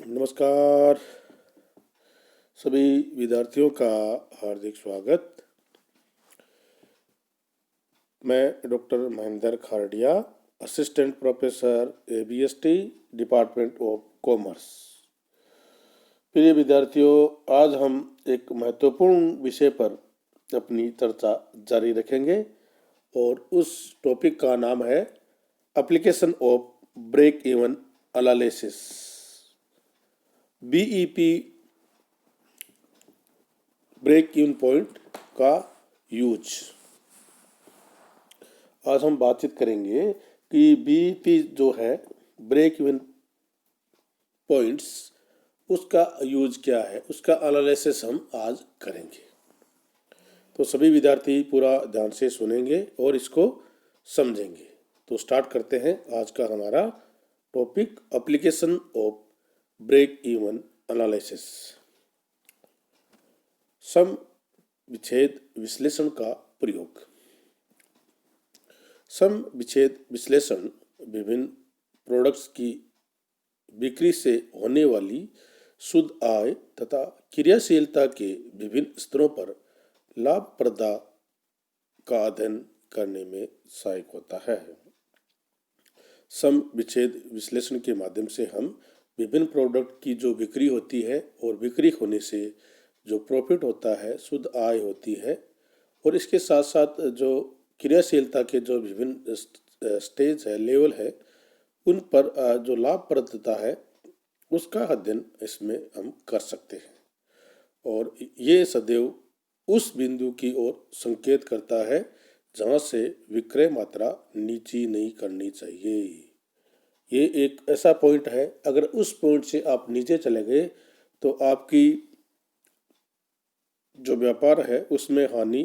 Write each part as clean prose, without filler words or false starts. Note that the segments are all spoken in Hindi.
नमस्कार सभी विद्यार्थियों का हार्दिक स्वागत। मैं doctor Mahendra Khardia, assistant professor ABST, department of commerce. प्रिय विद्यार्थियों, आज हम एक महत्वपूर्ण विषय पर अपनी चर्चा जारी रखेंगे और उस टॉपिक का नाम है application of break even analysis, BEP, break even point का यूज। आज हम बातचीत करेंगे कि BEP जो है, ब्रेक इवन पॉइंट्स, उसका यूज क्या है, उसका एनालिसिस हम आज करेंगे। तो सभी विद्यार्थी पूरा ध्यान से सुनेंगे और इसको समझेंगे। तो स्टार्ट करते हैं आज का हमारा topic, application of break even analysis. सम विच्छेद विश्लेषण का प्रयोग। सम विच्छेद विश्लेषण विभिन्न प्रोडक्ट्स की बिक्री से होने वाली शुद्ध आय तथा क्रियाशीलता के विभिन्न स्तरों पर लाभप्रदता का अध्ययन करने में सहायक होता है। सम विच्छेद विश्लेषण के माध्यम से हम विभिन्न प्रोडक्ट की जो बिक्री होती है और बिक्री होने से जो प्रॉफिट होता है, शुद्ध आय होती है, और इसके साथ साथ जो क्रियाशीलता के जो विभिन्न स्टेज है, लेवल है, उन पर जो लाभप्रदता है उसका अध्ययन इसमें हम कर सकते हैं। और ये सदैव उस बिंदु की ओर संकेत करता है जहाँ से विक्रय मात्रा नीची नहीं करनी चाहिए। ये एक ऐसा पॉइंट है, अगर उस पॉइंट से आप नीचे चले गए तो आपकी जो व्यापार है उसमें हानि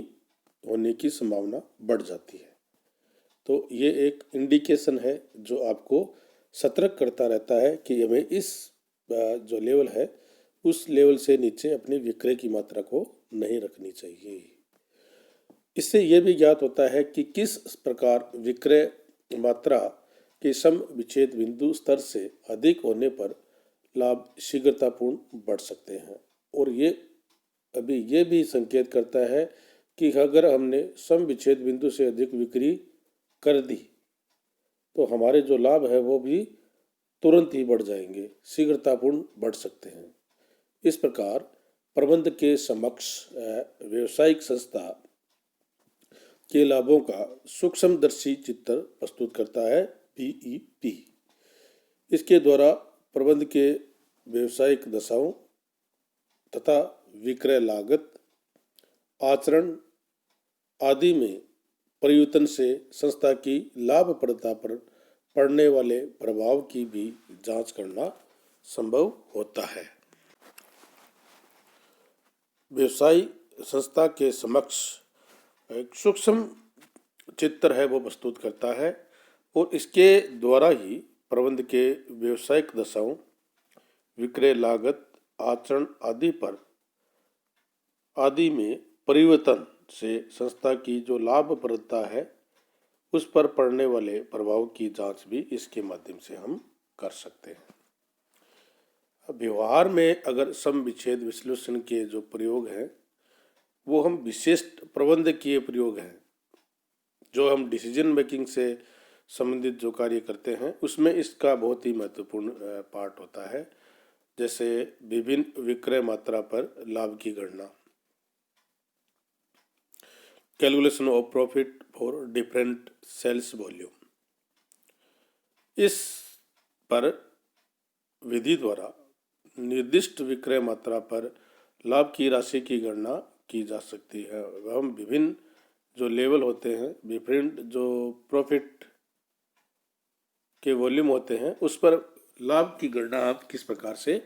होने की संभावना बढ़ जाती है। तो ये एक इंडिकेशन है जो आपको सतर्क करता रहता है कि हमें इस जो लेवल है उस लेवल से नीचे अपनी विक्रय की मात्रा को नहीं रखनी चाहिए। इससे यह भी ज्ञात होता है कि किस प्रकार विक्रय मात्रा के सम विच्छेद बिंदु स्तर से अधिक होने पर लाभ शीघ्रतापूर्ण बढ़ सकते हैं। और ये भी संकेत करता है कि अगर हमने सम विच्छेद बिंदु से अधिक बिक्री कर दी तो हमारे जो लाभ है वो भी तुरंत ही बढ़ जाएंगे, शीघ्रतापूर्ण बढ़ सकते हैं। इस प्रकार प्रबंध के समक्ष व्यावसायिक संस्था के लाभों का सूक्ष्मदर्शी चित्र प्रस्तुत करता है BEP। इसके द्वारा प्रबंध के व्यावसायिक दशाओं तथा विक्रय लागत, आचरण आदि में परिवर्तन से संस्था की लाभप्रदता पर पड़ने वाले प्रभाव की भी जांच करना संभव होता है। व्यवसाय संस्था के समक्ष एक सूक्ष्म चित्र है वो प्रस्तुत करता है और इसके द्वारा ही प्रबंध के व्यावसायिक दशाओं, विक्रय लागत, आचरण आदि में परिवर्तन से संस्था की जो लाभप्रदता है उस पर पड़ने वाले प्रभाव की जांच भी इसके माध्यम से हम कर सकते हैं। व्यवहार में अगर सम विच्छेद विश्लेषण के जो प्रयोग हैं वो हम विशिष्ट प्रबंधकीय प्रयोग हैं, जो हम डिसीजन मेकिंग से संबंधित जो कार्य करते हैं उसमें इसका बहुत ही महत्वपूर्ण पार्ट होता है। जैसे विभिन्न विक्रय मात्रा पर लाभ की गणना, calculation of profit for different cells volume. इस पर विधि द्वारा निर्दिष्ट विक्रय मात्रा पर लाभ की राशि की गणना की जा सकती है। हम विभिन्न जो लेवल होते हैं, डिफरेंट जो प्रॉफिट के वॉल्यूम होते हैं, उस पर लाभ की गणना आप किस प्रकार से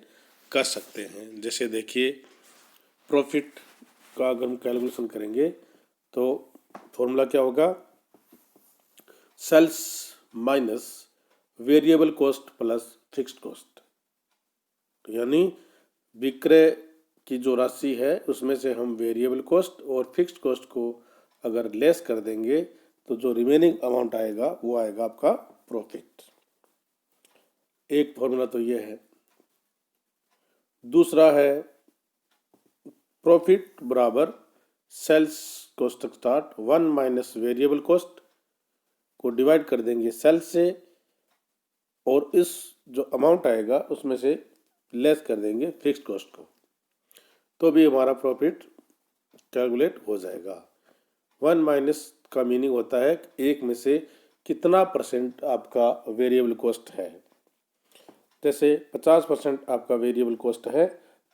कर सकते हैं। जैसे देखिए, प्रॉफिट का अगर हम कैलकुलेशन करेंगे तो फॉर्मूला क्या होगा, sales minus variable cost plus fixed cost. यानी विक्रय की जो राशि है उसमें से हम वेरिएबल कॉस्ट और फिक्स्ड कॉस्ट को अगर लेस कर देंगे तो जो रिमेनिंग अमाउंट आएगा वो आएगा आपका प्रॉफिट। एक फॉर्मूला तो ये है। दूसरा है प्रॉफिट बराबर sales cost start 1 minus variable cost को डिवाइड कर देंगे सेल्स से, और इस जो अमाउंट आएगा उसमें से लेस कर देंगे फिक्स्ड कॉस्ट को, तो भी हमारा प्रॉफिट कैलकुलेट हो जाएगा। 1 माइनस का मीनिंग होता है एक में से कितना परसेंट आपका वेरिएबल कॉस्ट है। जैसे 50% आपका वेरिएबल कॉस्ट है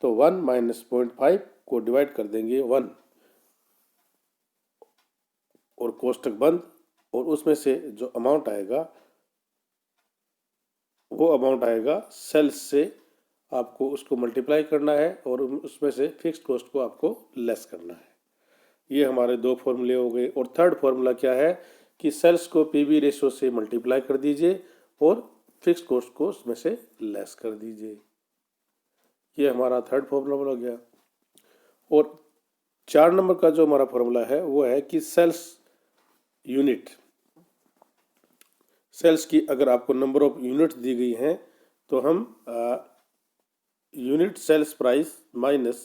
तो 1 माइनस 0.5 को डिवाइड कर देंगे 1 और कोष्टक बंद, और उसमें से जो अमाउंट आएगा वो अमाउंट आएगा सेल्स से, आपको उसको मल्टीप्लाई करना है और उसमें से फिक्स्ड कॉस्ट को आपको लेस करना है। ये हमारे दो फॉर्मूले हो गए। और थर्ड फॉर्मूला क्या है कि सेल्स को पीवी रेशो से मल्टीप्लाई कर दीजिए और फिक्स्ड कॉस्ट को उसमें से लेस कर दीजिए। ये हमारा थर्ड फॉर्मूला हो गया। और 4 नंबर का जो हमारा फॉर्मूला है वो है कि सेल्स यूनिट, सेल्स की अगर आपको नंबर ऑफ यूनिट्स दी गई हैं तो हम unit sales price minus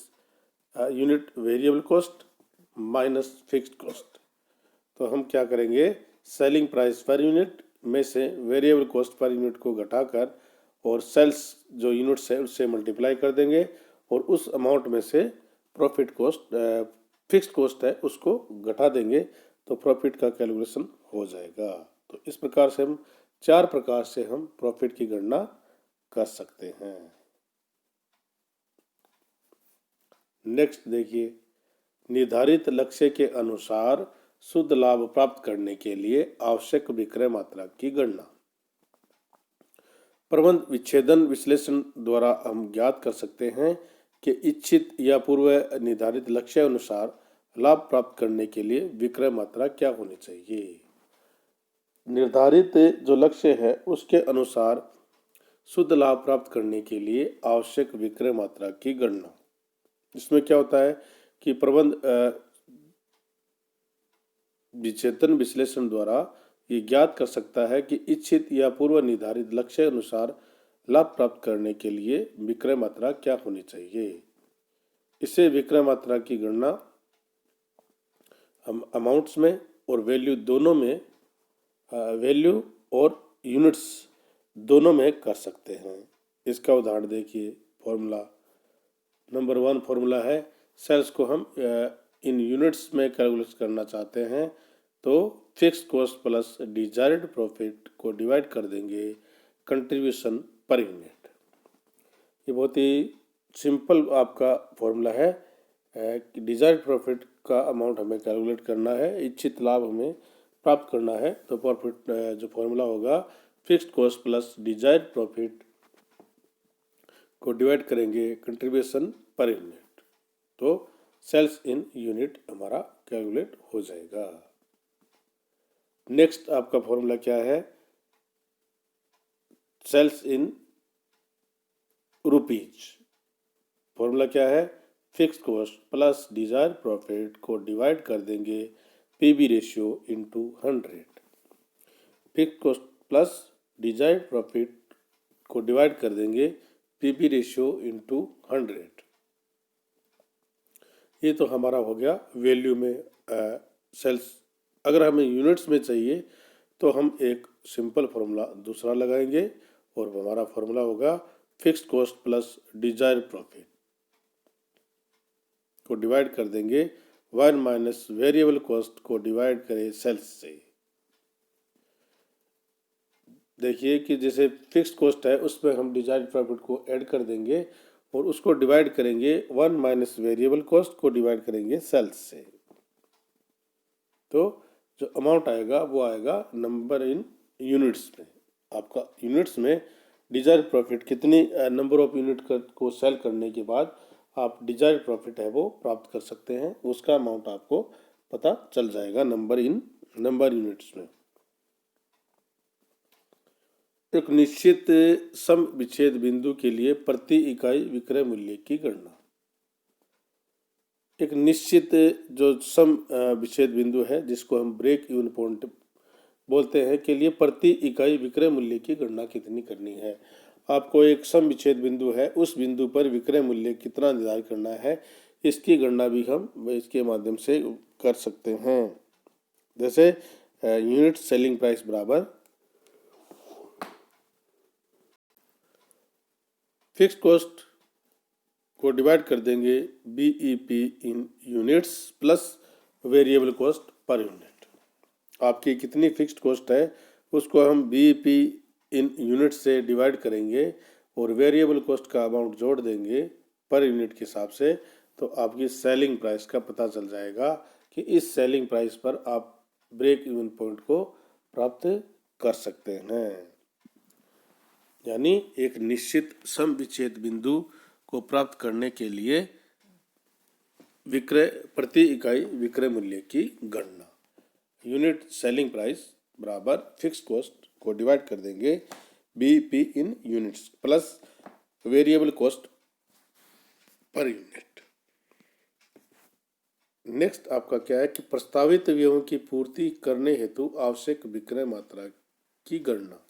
unit variable cost minus fixed cost, तो हम क्या करेंगे सेलिंग प्राइस पर यूनिट में से वेरिएबल कॉस्ट पर यूनिट को घटाकर और सेल्स जो यूनिट्स है उससे मल्टीप्लाई कर देंगे और उस अमाउंट में से प्रॉफिट कॉस्ट फिक्स्ड कॉस्ट है उसको घटा देंगे, तो प्रॉफिट का कैलकुलेशन हो जाएगा। तो इस प्रकार से हम 4 प्रकार से हम प्रॉफिट की गणना कर सकते हैं। नेक्स्ट देखिए, निर्धारित लक्ष्य के अनुसार शुद्ध लाभ प्राप्त करने के लिए आवश्यक विक्रय मात्रा की गणना। प्रबंध विच्छेदन विश्लेषण द्वारा हम ज्ञात कर सकते हैं कि इच्छित या पूर्व निर्धारित लक्ष्य अनुसार लाभ प्राप्त करने के लिए विक्रय मात्रा क्या होनी चाहिए। निर्धारित जो लक्ष्य है उसके अनुसार शुद्ध लाभ प्राप्त करने के लिए आवश्यक विक्रय मात्रा की गणना। इसमें क्या होता है कि प्रबंध विच्छेदन विश्लेषण द्वारा ये ज्ञात कर सकता है कि इच्छित या पूर्व निर्धारित लक्ष्य अनुसार लाभ प्राप्त करने के लिए विक्रय मात्रा क्या होनी चाहिए। इसे विक्रय मात्रा की गणना हम अमाउंट्स में और वैल्यू दोनों में, वैल्यू और यूनिट्स दोनों में कर सकते हैं। इसका उदाहरण देखिए, फॉर्मूला नंबर 1 फॉर्मूला है सेल्स को हम इन यूनिट्स में कैलकुलेट करना चाहते हैं तो fixed cost plus desired profit को डिवाइड कर देंगे कंट्रीब्यूशन पर यूनिट। ये बहुत ही सिंपल आपका फॉर्मूला है कि डिजायर्ड प्रॉफिट का अमाउंट हमें कैलकुलेट करना है, इच्छित लाभ हमें प्राप्त करना है, तो प्रॉफिट जो फॉर्मूला होगा fixed cost plus desired profit को डिवाइड करेंगे कंट्रीब्यूशन पर यूनिट, तो सेल्स इन यूनिट हमारा कैलकुलेट हो जाएगा। नेक्स्ट आपका फॉर्मूला क्या है, सेल्स इन रुपीज। फॉर्मूला क्या है, fixed cost plus desired profit को डिवाइड कर देंगे PV ratio into 100। Fixed cost plus desired profit को डिवाइड कर देंगे पीवी रेशियो इंटू 100। ये तो हमारा हो गया वैल्यू में सेल्स। अगर हमें यूनिट्स में चाहिए तो हम एक सिंपल फॉर्मूला दूसरा लगाएंगे और हमारा फॉर्मूला होगा fixed cost plus desired profit को डिवाइड कर देंगे 1 माइनस वेरिएबल कॉस्ट को डिवाइड करें सेल्स से। देखिए कि जैसे फिक्स्ड कॉस्ट है उसमें हम डिजायर्ड प्रॉफिट को ऐड कर देंगे और उसको डिवाइड करेंगे 1 माइनस वेरिएबल कॉस्ट को डिवाइड करेंगे सेल्स से, तो जो अमाउंट आएगा वो आएगा नंबर इन यूनिट्स में। आपका यूनिट्स में डिजायर्ड प्रॉफिट कितनी नंबर ऑफ यूनिट को सेल करने के बाद आप डिजायर्ड प्रॉफिट है वो प्राप्त कर सकते हैं, उसका अमाउंट आपको पता चल जाएगा नंबर यूनिट्स में। एक निश्चित सम विच्छेद बिंदु के लिए प्रति इकाई विक्रय मूल्य की गणना। एक निश्चित जो सम विच्छेद बिंदु है जिसको हम ब्रेक इवन पॉइंट बोलते हैं के लिए प्रति इकाई विक्रय मूल्य की गणना कितनी करनी है। आपको एक सम विच्छेद बिंदु है, उस बिंदु पर विक्रय मूल्य कितना निर्धारित करना है, इसकी गणना भी हम इसके माध्यम से कर सकते हैं। जैसे यूनिट सेलिंग प्राइस बराबर फिक्स कॉस्ट को डिवाइड कर देंगे बीईपी इन units plus variable cost per unit. आपकी कितनी फिक्स्ड कॉस्ट है उसको हम बीईपी इन यूनिट से डिवाइड करेंगे और वेरिएबल कॉस्ट का अमाउंट जोड़ देंगे पर यूनिट के हिसाब से, तो आपकी सेलिंग प्राइस का पता चल जाएगा कि इस सेलिंग प्राइस पर आप ब्रेक इवन पॉइंट को प्राप्त कर सकते हैं। यानी एक निश्चित सम विच्छेद बिंदु को प्राप्त करने के लिए विक्रय प्रति इकाई विक्रय मूल्य की गणना, यूनिट सेलिंग प्राइस बराबर फिक्स कॉस्ट को डिवाइड कर देंगे बीईपी इन units plus variable cost per unit. Next आपका क्या है कि प्रस्तावित व्ययों की पूर्ति करने हेतु आवश्यक विक्रय मात्रा की गणना।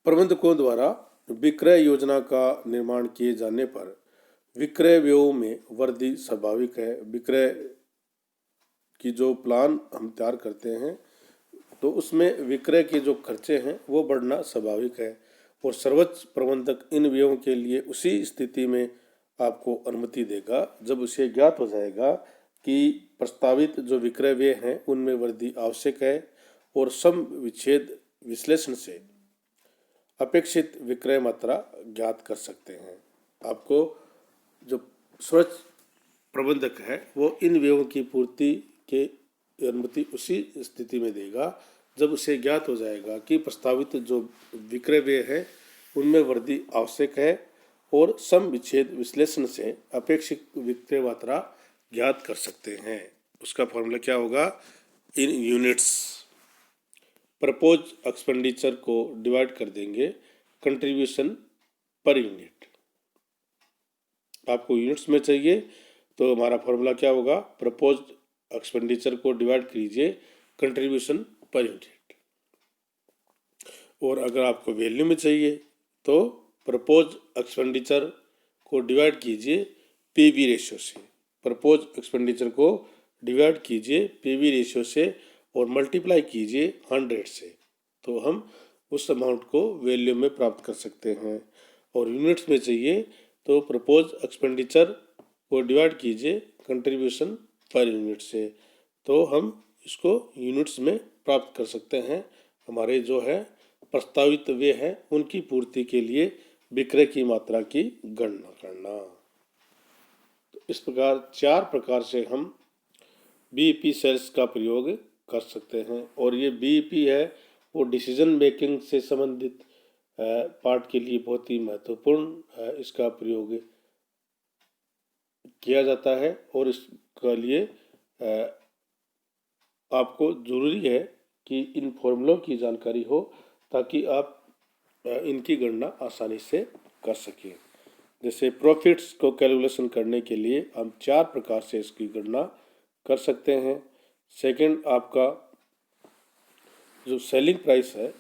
प्रबंधकों द्वारा विक्रय योजना का निर्माण किए जाने पर विक्रय व्ययों में वृद्धि स्वाभाविक है। विक्रय की जो प्लान हम तैयार करते हैं तो उसमें विक्रय के जो खर्चे हैं वो बढ़ना स्वाभाविक है और सर्वोच्च प्रबंधक इन व्ययों के लिए उसी स्थिति में आपको अनुमति देगा जब उसे ज्ञात हो जाएगा कि प्रस्तावित जो विक्रय व्यय हैं उनमें वृद्धि आवश्यक है और सम विच्छेद विश्लेषण से अपेक्षित विक्रय मात्रा ज्ञात कर सकते हैं। आपको जो सर्वोच्च प्रबंधक है वो इन व्ययों की पूर्ति के अनुमति उसी स्थिति में देगा जब उसे ज्ञात हो जाएगा कि प्रस्तावित जो विक्रय व्यय है उनमें वृद्धि आवश्यक है और सम विच्छेद विश्लेषण से अपेक्षित विक्रय मात्रा ज्ञात कर सकते हैं। उसका फॉर्मूला क्या होगा, इन यूनिट्स प्रपोज एक्सपेंडिचर को डिवाइड कर देंगे कंट्रीब्यूशन पर यूनिट। आपको यूनिट्स में चाहिए तो हमारा फॉर्मूला क्या होगा, प्रपोज एक्सपेंडिचर को डिवाइड कीजिए कंट्रीब्यूशन पर यूनिट। और अगर आपको वैल्यू में चाहिए तो प्रपोज एक्सपेंडिचर को डिवाइड कीजिए पीवी रेशियो से। प्रपोज एक्सपेंडिचर को डिवाइड कीजिए पीवी रेशियो से और मल्टीप्लाई कीजिए 100 से, तो हम उस अमाउंट को वैल्यू में प्राप्त कर सकते हैं। और यूनिट्स में चाहिए तो प्रपोज एक्सपेंडिचर को डिवाइड कीजिए कंट्रीब्यूशन पर यूनिट से, तो हम इसको यूनिट्स में प्राप्त कर सकते हैं। हमारे जो है प्रस्तावित व्यय है उनकी पूर्ति के लिए विक्रय की मात्रा की गणना करना। तो इस प्रकार 4 प्रकार से हम बीईपी सेल्स का प्रयोग कर सकते हैं और ये बीईपी है वो डिसीजन मेकिंग से संबंधित पार्ट के लिए बहुत ही महत्वपूर्ण इसका प्रयोग किया जाता है और इसके लिए आपको ज़रूरी है कि इन फॉर्मूलों की जानकारी हो ताकि आप इनकी गणना आसानी से कर सकें। जैसे प्रॉफिट्स को कैलकुलेशन करने के लिए हम 4 प्रकार से इसकी गणना कर सकते हैं। सेकंड, आपका जो सेलिंग प्राइस है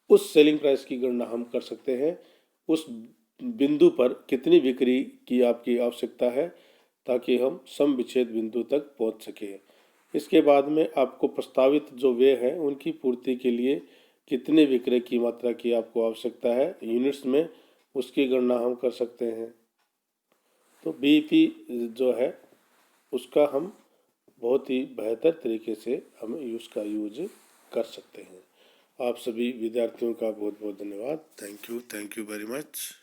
उस सेलिंग प्राइस की गणना हम कर सकते हैं, उस बिंदु पर कितनी बिक्री की आपकी आवश्यकता है ताकि हम सम विच्छेद बिंदु तक पहुंच सकें। इसके बाद में आपको प्रस्तावित जो व्यय है उनकी पूर्ति के लिए कितने विक्रय की मात्रा की आपको आवश्यकता है यूनिट्स में, उसकी गणना हम कर सकते हैं। तो बीईपी जो है उसका हम बहुत ही बेहतर तरीके से हम उसका यूज कर सकते हैं। आप सभी विद्यार्थियों का बहुत बहुत धन्यवाद। Thank you very much.